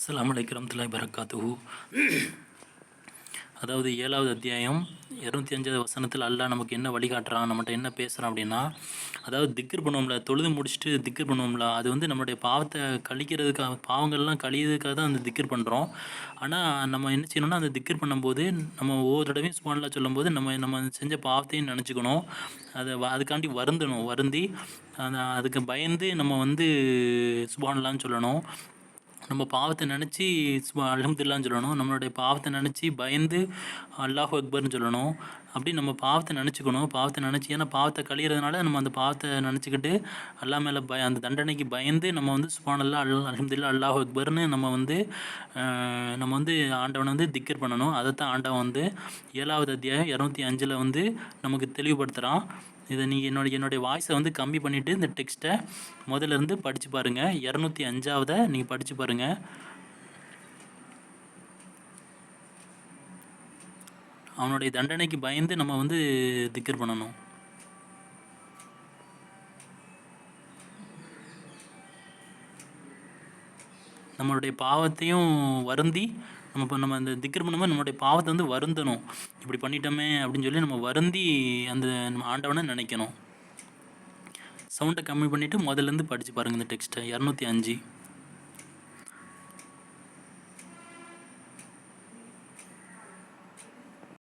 அஸ்ஸலாமு அலைக்கும் வரஹ்மத்துல்லாஹி வபரகாத்துஹு. அதாவது 7வது அத்தியாயம் 205வது வசனத்தில் அல்லாஹ் நமக்கு என்ன வழிகாட்டுறான், நம்மகிட்ட என்ன பேசுகிறான் அப்படின்னா, அதாவது திக்ர் பண்ணுவோம்ல, தொழுது முடிச்சுட்டு திக்ர் பண்ணுவோம்ல, அது வந்து நம்மளுடைய பாவத்தை கழிக்கிறதுக்காக, பாவங்கள்லாம் கழியறதுக்காக தான் அந்த திக்ர் பண்ணுறோம். ஆனால் நம்ம என்ன செய்யணும்னா, அந்த திக்ர் பண்ணும்போது நம்ம ஒவ்வொரு தடவையும் சுப்ஹானல்லாஹ் சொல்லும்போது நம்ம நம்ம செஞ்ச பாவத்தையும் நினச்சிக்கணும். அதுக்காண்டி வருந்தி அதுக்கு பயந்து நம்ம வந்து சுப்ஹானல்லாஹ்னு சொல்லணும். நம்ம பாவத்தை நினச்சி அல்ஹம்துலில்லாஹ்னு சொல்லணும். நம்மளுடைய பாவத்தை நினச்சி பயந்து அல்லாஹு அக்பர்னு சொல்லணும். அப்படி நம்ம பாவத்தை நினச்சிக்கணும். பாவத்தை நினச்சி, ஏன்னா பாவத்தை கழியறதுனால நம்ம அந்த பாவத்தை நினச்சிக்கிட்டு அல்லாஹ் மேலே அந்த தண்டனைக்கு பயந்து நம்ம வந்து சுப்ஹானல்லாஹ் அல்ஹம்துலில்லாஹ் அல்லாஹு அக்பர்னு நம்ம வந்து ஆண்டவனை வந்து திக்ர் பண்ணணும். அதைத்தான் ஆண்டவன் வந்து 7வது அத்தியாயம் 205 வந்து நமக்கு தெளிவுபடுத்துகிறான். இதை நீங்கள் என்னுடைய வாய்ஸை வந்து கம்மி பண்ணிவிட்டு இந்த டெக்ஸ்ட்டை முதல்ல இருந்து படித்து பாருங்கள். 205 நீங்கள் படித்து பாருங்கள். அவனுடைய தண்டனைக்கு பயந்து நம்ம வந்து திக்ர் பண்ணணும். நம்மளுடைய பாவத்தையும் வருந்தி நம்ம அந்த திக்ர் பண்ணும்போது நம்மளுடைய பாவத்தை வந்து வருந்தணும். இப்படி பண்ணிட்டோமே அப்படின்னு சொல்லி நம்ம வருந்தி அந்த நம்ம ஆண்டவனை நினைக்கணும். சவுண்டை கம்மி பண்ணிவிட்டு முதல்லேருந்து படித்து பாருங்கள் இந்த டெக்ஸ்ட்டை 205.